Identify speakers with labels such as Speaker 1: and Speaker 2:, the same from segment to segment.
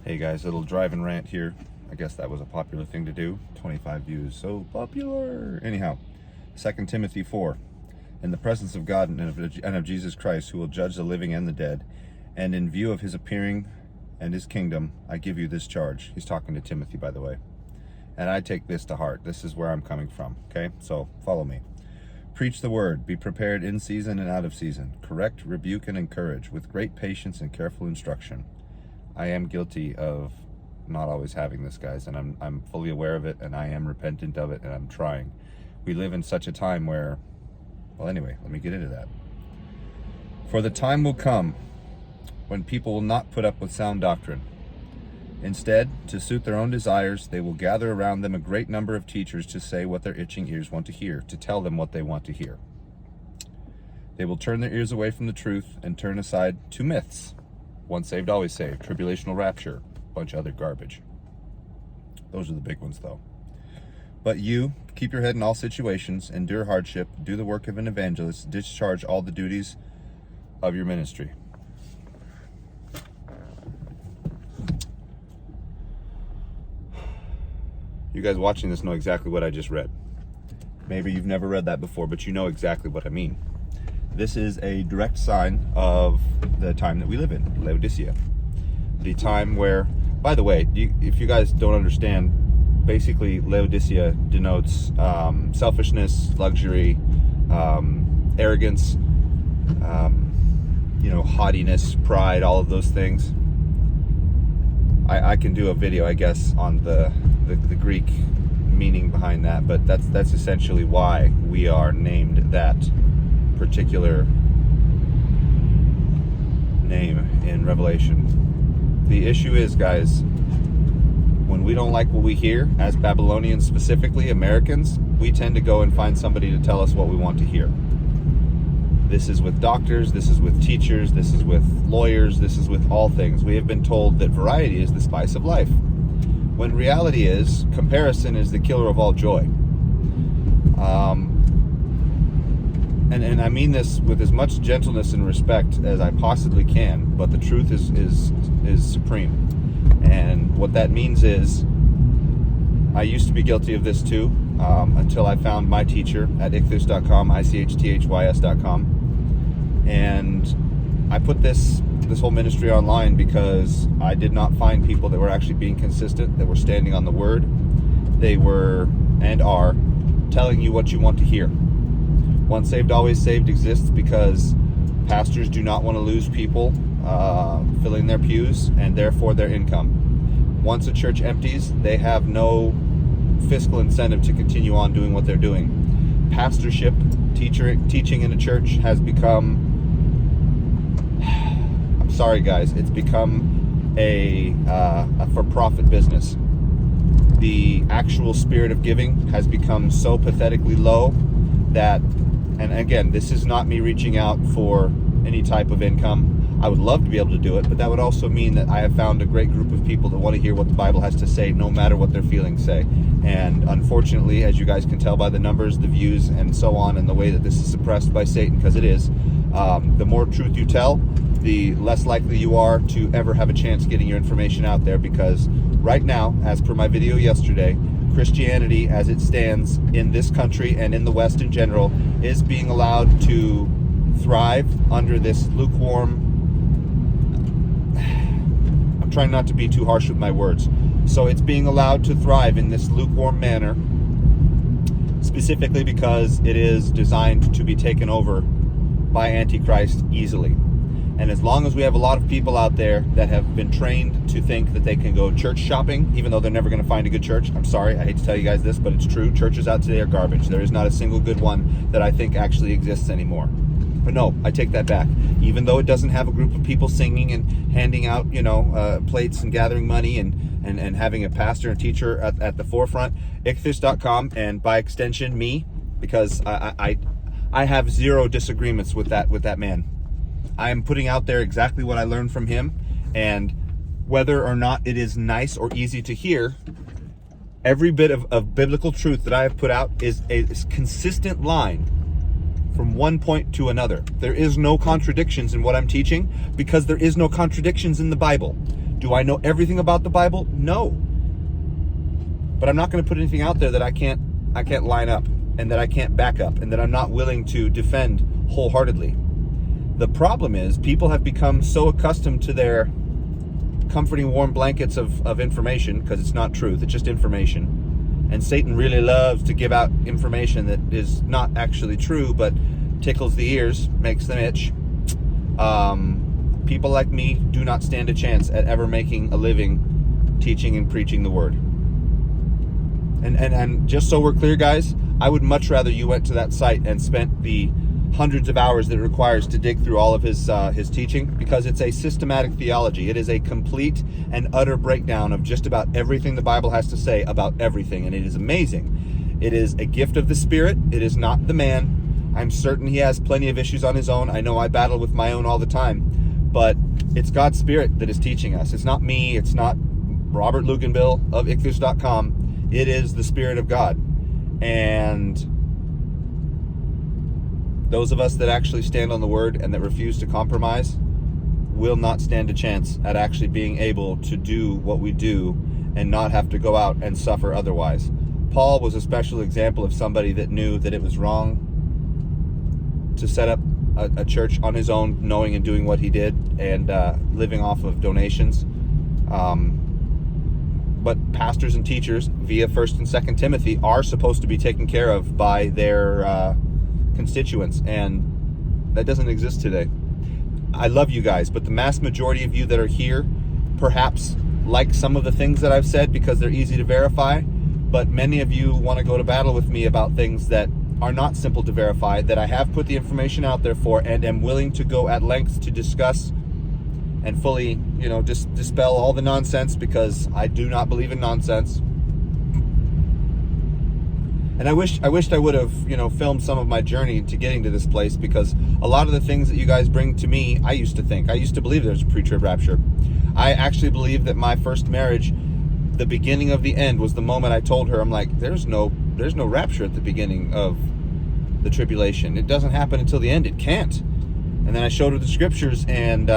Speaker 1: Hey guys, little drive and rant here. I guess that was a popular thing to do. 25 views, so popular. Anyhow, 2 Timothy 4. In the presence of God and of Jesus Christ, who will judge the living and the dead, and in view of his appearing and his kingdom, I give you this charge. He's talking to Timothy, by the way. And I take this to heart. This is where I'm coming from, okay? So follow me. Preach the word. Be prepared in season and out of season. Correct, rebuke, and encourage with great patience and careful instruction. I am guilty of not always having this, guys, and I'm fully aware of it, and I am repentant of it, and I'm trying. We live in such a time where, well, anyway, let me get into that. For the time will come when people will not put up with sound doctrine. Instead, to suit their own desires, they will gather around them a great number of teachers to say what their itching ears want to hear, to tell them what they want to hear. They will turn their ears away from the truth and turn aside to myths. Once saved, always saved. Tribulational rapture. Bunch of other garbage. Those are the big ones, though. But you, keep your head in all situations, endure hardship, do the work of an evangelist, discharge all the duties of your ministry. You guys watching this know exactly what I just read. Maybe you've never read that before, but you know exactly what I mean. This is a direct sign of the time that we live in, Laodicea. The time where, by the way, if you guys don't understand, basically Laodicea denotes selfishness, luxury, arrogance, haughtiness, pride, all of those things. I can do a video, I guess, on the Greek meaning behind that, but that's essentially why we are named that particular name in Revelation. The issue is, guys, when we don't like what we hear, as Babylonians specifically, Americans, we tend to go and find somebody to tell us what we want to hear. This is with doctors, this is with teachers, this is with lawyers, this is with all things. We have been told that variety is the spice of life, when reality is, comparison is the killer of all joy. And I mean this with as much gentleness and respect as I possibly can, but the truth is supreme. And what that means is, I used to be guilty of this too, until I found my teacher at ichthyos.com, ICHTHYS.com. And I put this whole ministry online because I did not find people that were actually being consistent, that were standing on the word. They were and are telling you what you want to hear. Once saved, always saved exists because pastors do not want to lose people filling their pews and therefore their income. Once a church empties, they have no fiscal incentive to continue on doing what they're doing. Pastorship, teaching in a church has become, I'm sorry guys, it's become a for-profit business. The actual spirit of giving has become so pathetically low that, and again, this is not me reaching out for any type of income. I would love to be able to do it, but that would also mean that I have found a great group of people that want to hear what the Bible has to say, no matter what their feelings say. And unfortunately, as you guys can tell by the numbers, the views, and so on, and the way that this is suppressed by Satan, because it is, the more truth you tell, the less likely you are to ever have a chance getting your information out there, because right now, as per my video yesterday, Christianity as it stands in this country and in the West in general is being allowed to thrive under this lukewarm, I'm trying not to be too harsh with my words, so it's being allowed to thrive in this lukewarm manner, specifically because it is designed to be taken over by Antichrist easily. And as long as we have a lot of people out there that have been trained to think that they can go church shopping, even though they're never going to find a good church. I'm sorry, I hate to tell you guys this, but it's true. Churches out today are garbage. There is not a single good one that I think actually exists anymore. But no, I take that back. Even though it doesn't have a group of people singing and handing out, plates and gathering money and having a pastor and teacher at the forefront, ichthyos.com, and by extension me, because I have zero disagreements with that man. I am putting out there exactly what I learned from him, and whether or not it is nice or easy to hear, every bit of biblical truth that I have put out is a consistent line from one point to another. There is no contradictions in what I'm teaching because there is no contradictions in the Bible. Do I know everything about the Bible? No. But I'm not going to put anything out there that I can't line up, and that I can't back up, and that I'm not willing to defend wholeheartedly. The problem is people have become so accustomed to their comforting warm blankets of information, because it's not truth, it's just information. And Satan really loves to give out information that is not actually true, but tickles the ears, makes them itch. People like me do not stand a chance at ever making a living teaching and preaching the word. And just so we're clear, guys, I would much rather you went to that site and spent the hundreds of hours that it requires to dig through all of his teaching, because it's a systematic theology. It is a complete and utter breakdown of just about everything the Bible has to say about everything, and it is amazing. It is a gift of the Spirit. It is not the man. I'm certain he has plenty of issues on his own. I know I battle with my own all the time, but it's God's Spirit that is teaching us. It's not me. It's not Robert Luganbill of Ichthus.com. It is the Spirit of God. And those of us that actually stand on the word and that refuse to compromise will not stand a chance at actually being able to do what we do and not have to go out and suffer otherwise. Paul was a special example of somebody that knew that it was wrong to set up a church on his own, knowing and doing what he did, and living off of donations. But pastors and teachers via 1st and 2nd Timothy are supposed to be taken care of by their constituents, and that doesn't exist today. I love you guys, but the mass majority of you that are here perhaps like some of the things that I've said because they're easy to verify, but many of you want to go to battle with me about things that are not simple to verify, that I have put the information out there for and am willing to go at length to discuss and fully, dispel all the nonsense, because I do not believe in nonsense. And I wished I would have, filmed some of my journey to getting to this place, because a lot of the things that you guys bring to me, I used to believe there's a pre-trib rapture. I actually believe that my first marriage, the beginning of the end, was the moment I told her, I'm like, there's no rapture at the beginning of the tribulation. It doesn't happen until the end. It can't. And then I showed her the scriptures, and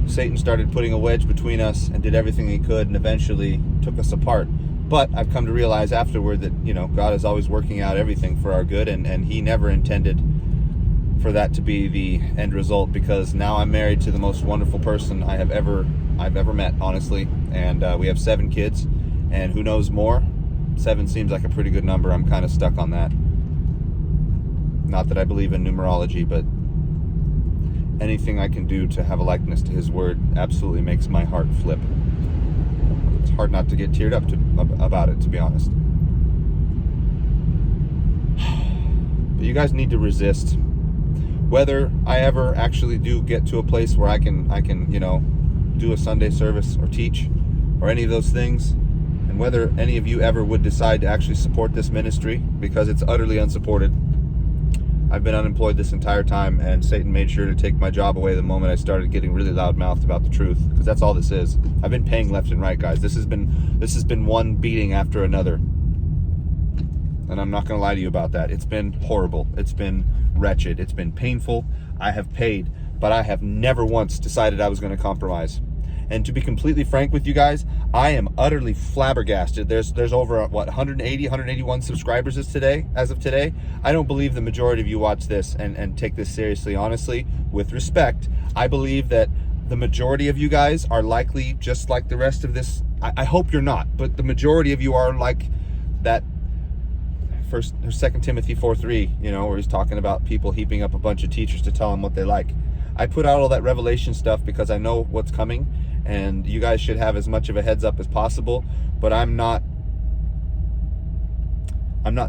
Speaker 1: Satan started putting a wedge between us and did everything he could, and eventually took us apart. But I've come to realize afterward that, God is always working out everything for our good, and he never intended for that to be the end result, because now I'm married to the most wonderful person I've ever met, honestly. And we have 7 kids, and who knows more? 7 seems like a pretty good number. I'm kind of stuck on that. Not that I believe in numerology, but anything I can do to have a likeness to his word absolutely makes my heart flip. It's hard not to get teared up about it, to be honest. But you guys need to resist. Whether I ever actually do get to a place where I can do a Sunday service or teach or any of those things, and whether any of you ever would decide to actually support this ministry, because it's utterly unsupported. I've been unemployed this entire time, and Satan made sure to take my job away the moment I started getting really loud-mouthed about the truth, because that's all this is. I've been paying left and right, guys. This has been one beating after another. And I'm not going to lie to you about that. It's been horrible. It's been wretched. It's been painful. I have paid, but I have never once decided I was going to compromise. And to be completely frank with you guys, I am utterly flabbergasted. There's over 181 subscribers as of today. I don't believe the majority of you watch this and take this seriously. Honestly, with respect, I believe that the majority of you guys are likely just like the rest of this. I hope you're not, but the majority of you are like that 1st or 2nd Timothy 4:3, where he's talking about people heaping up a bunch of teachers to tell them what they like. I put out all that Revelation stuff because I know what's coming, and you guys should have as much of a heads up as possible, but I'm not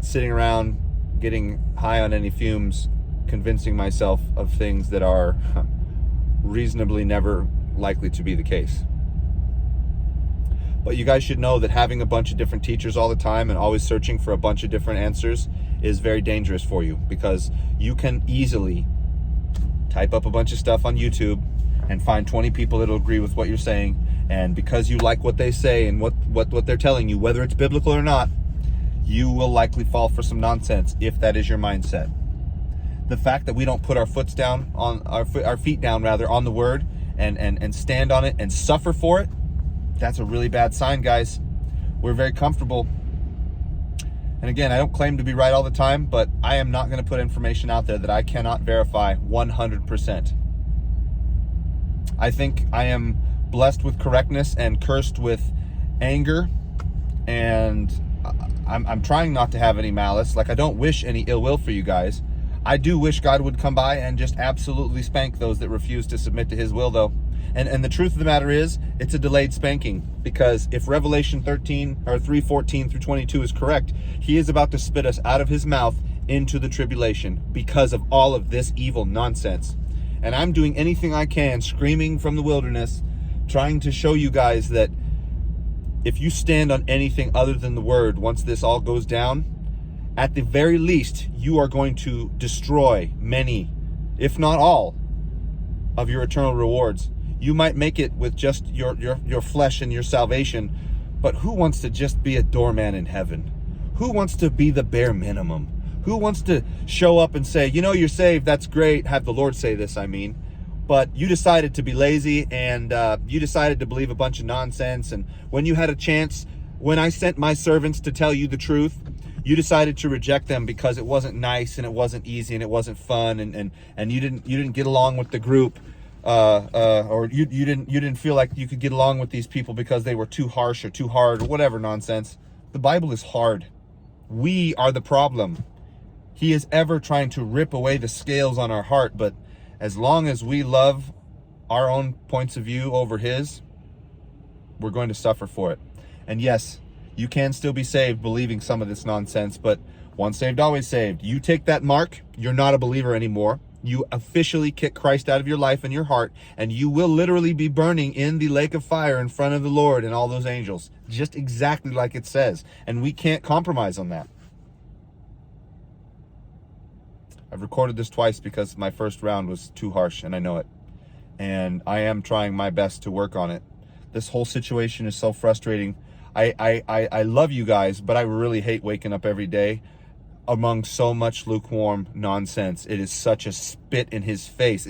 Speaker 1: sitting around getting high on any fumes, convincing myself of things that are reasonably never likely to be the case. But you guys should know that having a bunch of different teachers all the time and always searching for a bunch of different answers is very dangerous for you, because you can easily type up a bunch of stuff on YouTube and find 20 people that'll agree with what you're saying, and because you like what they say and what they're telling you, whether it's biblical or not, you will likely fall for some nonsense if that is your mindset. The fact that we don't put our feet down on the word and stand on it and suffer for it, that's a really bad sign, guys. We're very comfortable. And again, I don't claim to be right all the time, but I am not going to put information out there that I cannot verify 100%. I think I am blessed with correctness and cursed with anger, and I'm trying not to have any malice. Like, I don't wish any ill will for you guys. I do wish God would come by and just absolutely spank those that refuse to submit to his will, though. And the truth of the matter is, it's a delayed spanking, because if Revelation 13 or 3:14 through 22 is correct, he is about to spit us out of his mouth into the tribulation because of all of this evil nonsense. And I'm doing anything I can, screaming from the wilderness, trying to show you guys that if you stand on anything other than the word, once this all goes down, at the very least, you are going to destroy many, if not all, of your eternal rewards. You might make it with just your flesh and your salvation, but who wants to just be a doorman in heaven? Who wants to be the bare minimum? Who wants to show up and say, you know, you're saved, that's great, have the Lord say this, I mean, but you decided to be lazy, and you decided to believe a bunch of nonsense, and when you had a chance, when I sent my servants to tell you the truth, you decided to reject them because it wasn't nice and it wasn't easy and it wasn't fun, and you didn't get along with the group, or you didn't feel like you could get along with these people because they were too harsh or too hard or whatever nonsense. The Bible is hard. We are the problem. He is ever trying to rip away the scales on our heart, but as long as we love our own points of view over his, we're going to suffer for it. And yes, you can still be saved believing some of this nonsense, but once saved, always saved. You take that mark, you're not a believer anymore. You officially kick Christ out of your life and your heart, and you will literally be burning in the lake of fire in front of the Lord and all those angels, just exactly like it says. And we can't compromise on that. I've recorded this twice because my first round was too harsh, and I know it. And I am trying my best to work on it. This whole situation is so frustrating. I love you guys, but I really hate waking up every day among so much lukewarm nonsense. It is such a spit in his face.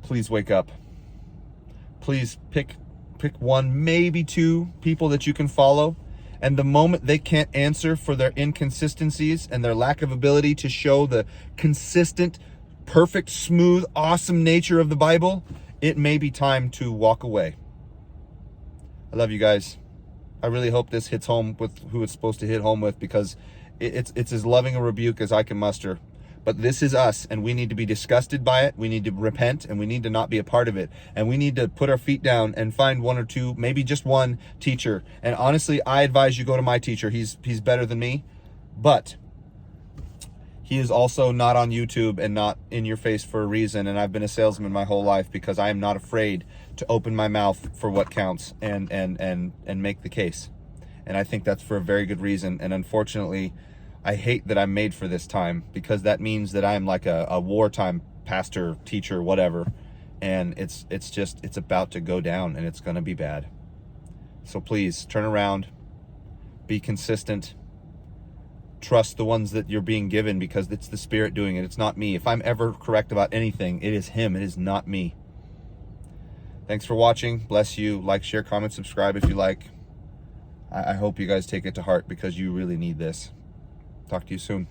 Speaker 1: Please wake up. Please pick one, maybe two people that you can follow. And the moment they can't answer for their inconsistencies and their lack of ability to show the consistent, perfect, smooth, awesome nature of the Bible, it may be time to walk away. I love you guys. I really hope this hits home with who it's supposed to hit home with, because it's as loving a rebuke as I can muster. But this is us, and we need to be disgusted by it. We need to repent, and we need to not be a part of it. And we need to put our feet down and find one or two, maybe just one teacher. And honestly, I advise you go to my teacher. He's better than me, but he is also not on YouTube and not in your face for a reason. And I've been a salesman my whole life because I am not afraid to open my mouth for what counts and make the case. And I think that's for a very good reason. And unfortunately, I hate that I'm made for this time, because that means that I'm like a wartime pastor, teacher, whatever. And it's about to go down, and it's going to be bad. So please turn around, be consistent, trust the ones that you're being given, because it's the Spirit doing it. It's not me. If I'm ever correct about anything, it is him. It is not me. Thanks for watching. Bless you. Like, share, comment, subscribe if you like. I hope you guys take it to heart, because you really need this. Talk to you soon.